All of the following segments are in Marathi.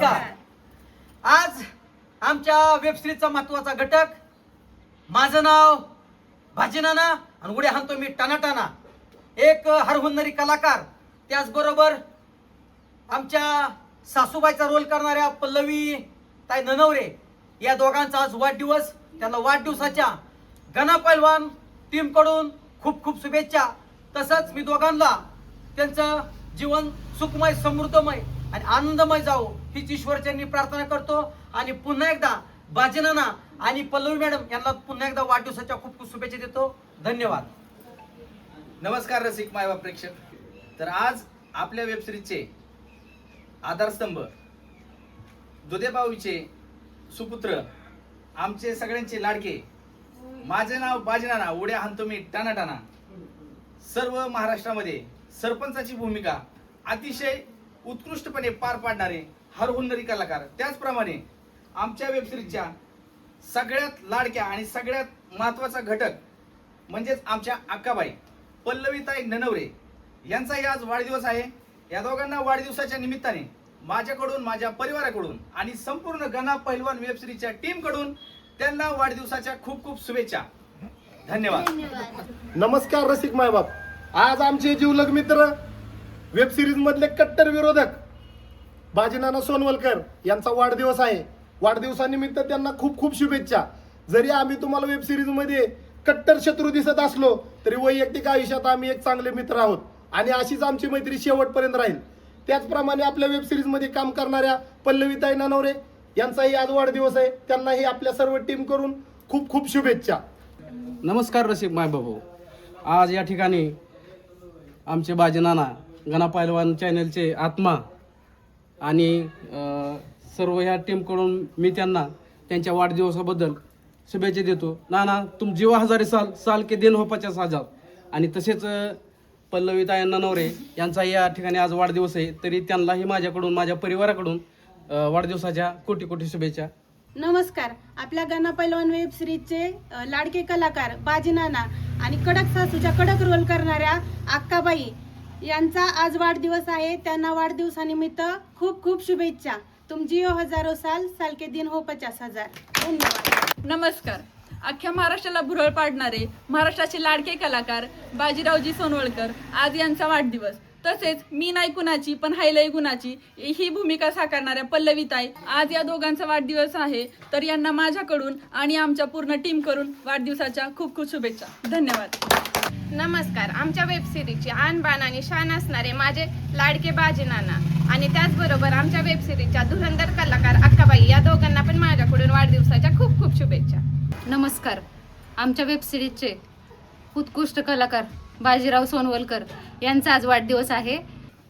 नमस्कार. आज आमच्या वेबसिरीजचा महत्वाचा घटक, माझं नाव भाजीनाना आणि उड्या हाणतो मी टानाटाना, एक हरहुन्नरी कलाकार, त्याचबरोबर आमच्या सासूबाईचा रोल करणाऱ्या पल्लवी ताई ननवरे या दोघांचा आज वाढदिवस. त्यांना वाढदिवसाच्या गणा पैलवान टीम कडून खूप खूप शुभेच्छा. तसंच मी दोघांना त्यांचं जीवन सुखमय, समृद्धमय आणि आनंदमय जावो हीच ईश्वरचरणी प्रार्थना करतो. आणि पुन्हा एकदा बाजीनाना आणि पल्लवी मॅडम यांना पुन्हा एकदा वाढदिवसाच्या खूप खूप शुभेच्छा देतो. धन्यवाद. नमस्कार रसिक मायबाप प्रेक्षक. तर आज आपल्या वेबसिरीजचे आधारस्तंभ, दुधेबावीचे सुपुत्र, आमचे सगळ्यांचे लाडके, माझे नाव बाजीनाना, उड्या हाणतो मी टानाटाना, सर्व महाराष्ट्रामध्ये सरपंचाची भूमिका अतिशय उत्कृष्टपणे पार पाडणारे हरहुन्नरी कलाकार, त्याचप्रमाणे आमच्या वेबसिरीजच्या सगळ्यात लाडक्या आणि सगळ्यात महत्वाचा घटक म्हणजेच आमच्या अक्काबाई पल्लवीताई ननवरे यांचाही आज वाढदिवस आहे. या दोघांना वाढदिवसाच्या निमित्ताने माझ्याकडून, माझ्या परिवाराकडून आणि संपूर्ण गणा पैलवान वेबसिरीजच्या टीम कडून त्यांना वाढदिवसाच्या खूप खूप शुभेच्छा. धन्यवाद. नमस्कार रसिक मायबाप. आज आमचे जीवलग मित्र, वेब सिरीज मधले कट्टर विरोधक बाजीनाना सोनवलकर यांचा वाढदिवस आहे. वाढदिवसानिमित्त त्यांना खूप खूप शुभेच्छा. जरी आम्ही तुम्हाला वेब सिरीज मध्ये कट्टर शत्रू दिसत असलो तरी वैयक्तिक आयुष्यात आम्ही एक चांगले मित्र आहोत आणि अशीच आमची मैत्री शेवटपर्यंत राहील. त्याचप्रमाणे आपल्या वेब सिरीज मध्ये काम करणाऱ्या पल्लवीताई ननवरे यांचाही आज वाढदिवस आहे. त्यांनाही आपल्या सर्व टीम करून खूप खूप शुभेच्छा. नमस्कार रसिक मायबाबू. आज या ठिकाणी आमचे बाजीनाना, गणा पैलवान चॅनलचे आत्मा आणि सर्व ह्या टीमकडून मी त्यांना त्यांच्या वाढदिवसाबद्दल शुभेच्छा देतो. नाना, तुम जीवा हजारे साल, साल के दिन हो 50,000. आणि तसेच पल्लवीताई ननवरे यांचा या ठिकाणी आज वाढदिवस आहे, तरी त्यांनाही माझ्याकडून, माझ्या परिवाराकडून वाढदिवसाच्या कोटी कोटी शुभेच्छा. नमस्कार. आपल्या गणा पैलवान वेब सिरीजचे लाडके कलाकार बाजीनाना आणि कडक सासूच्या कडक रोल करणाऱ्या अक्काबाई यांचा आज वाढदिवस आहे. त्यांना वाढदिवसानिमित्त खूप खूप शुभेच्छा. तुम जियो हजारो साल, साल के दिन हो 50,000. धन्यवाद. नमस्कार. अख्ख्या महाराष्ट्राला भुरळ पाडणारे महाराष्ट्राचे लाडके कलाकार बाजीरावजी सोनवळकर आज यांचा वाढदिवस. तसेच मी नाही कुणाची पण हायलय गुणाची ही भूमिका साकारणाऱ्या पल्लवीताई आज या दोघांचा वाढदिवस आहे. तर यांना माझ्याकडून आणि आमच्या पूर्ण टीम करून वाढदिवसाच्या खूप खूप शुभेच्छा. धन्यवाद. नमस्कार. आमच्या वेब सिरीजचे आणबाण आणि शान असणारे माझे लाडके बाजीनाना आणि त्याचबरोबर आमच्या वेब सिरीजच्या धुरंधर कलाकार अक्काबाई या दोघांना पण माझ्याकडून वाढदिवसाच्या खूप खूप शुभेच्छा. नमस्कार. आमच्या वेब सिरीजचे उत्कृष्ट कलाकार बाजीराव सोनवलकर यांचा आज वाढदिवस आहे.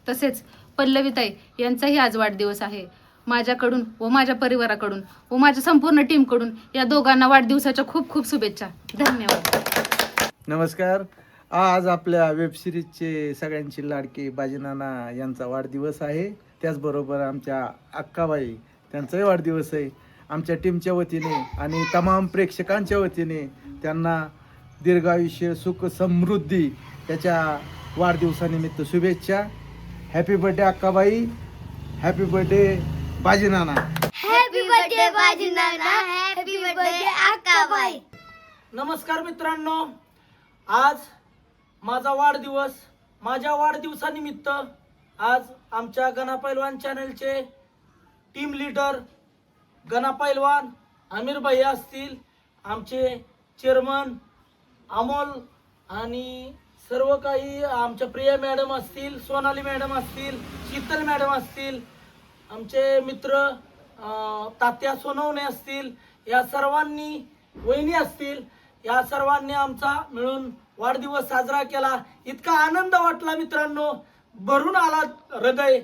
तसेच पल्लवीताई यांचाही आज वाढदिवस आहे. माझ्याकडून व माझ्या परिवाराकडून व माझ्या संपूर्ण टीमकडून या दोघांना वाढदिवसाच्या खूप खूप शुभेच्छा. धन्यवाद. नमस्कार. आज आपल्या वेबसिरीजचे सगळ्यांची लाडके बाजीनाना यांचा वाढदिवस आहे. त्याचबरोबर आमच्या अक्काबाई त्यांचाही वाढदिवस आहे. आमच्या टीमच्या वतीने आणि तमाम प्रेक्षकांच्या वतीने त्यांना दीर्घायुष्य, सुख, समृद्धी त्याच्या वाढदिवसानिमित्त शुभेच्छा. Happy birthday Akkabai. Happy birthday Bajinana. Happy birthday Bajinana. Happy birthday Akkabai. नमस्कार मित्रांनो. आज माझा वाढदिवस. माझ्या वाढदिवसानिमित्त आज आमच्या गणा पैलवान चॅनलचे टीम लीडर गणा पैलवान आमिर भाई असतील, आमचे चेअरमन अमोल आणि सर्व काही आमच्या प्रिया मॅडम असतील, सोनाली मॅडम असतील, शीतल मॅडम असतील, आमचे मित्र तात्या सोनवणे असतील, या सर्वांनी, वहिनी असतील, या सर्वांनी आमचा मिळून वाढदिवस साजरा केला. इतका आनंद वाटला मित्रांनो, भरून आला हृदय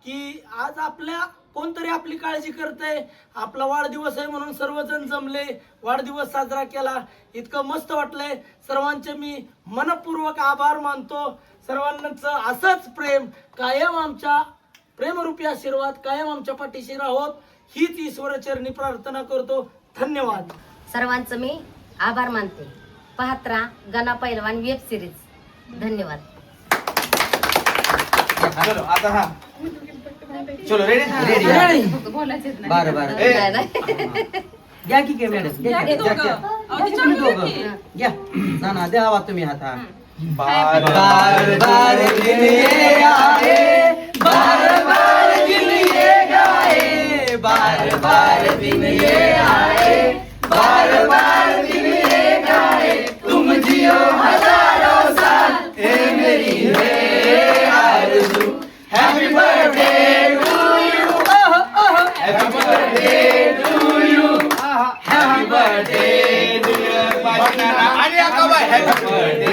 की आज आपल्या कोणतरी आपली काळजी करतंय. आपला वाढदिवस आहे म्हणून सर्वजण जमले, वाढदिवस साजरा केला. इतकं मस्त वाटलंय. सर्वांचे मी मनपूर्वक आभार मानतो. सर्वांचं असंच प्रेम कायम, आमच्या प्रेमरूपी आशीर्वाद कायम आमच्या पाठीशी राहोत हीच ईश्वरचरणी प्रार्थना करतो. धन्यवाद. सर्वांचं मी आभार मानते. पाहत राहा गणा पैलवान वेब सिरीज. धन्यवाद. आता हा चलो रेडी फक्त बोलायचं येत नाही. बरं बरं घ्या की काय मॅडम घ्या की, घ्या, घ्या. तुम्ही दोघं. घ्या ना ना द्या आवाज तुम्ही हात हा बार बार बार दिन ये आए बार बार दिन ये गाए बार बार दिन ये आए बार बार दिन ये गाए तुम जियो हजारों साल ए मेरी है आरज़ू happy birthday to you happy birthday to you happy birthday dear Bajinana आणि Akkabai happy birthday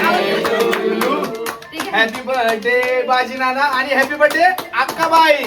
happy birthday Bajinana आणि हॅपी बर्थडे अक्काबाई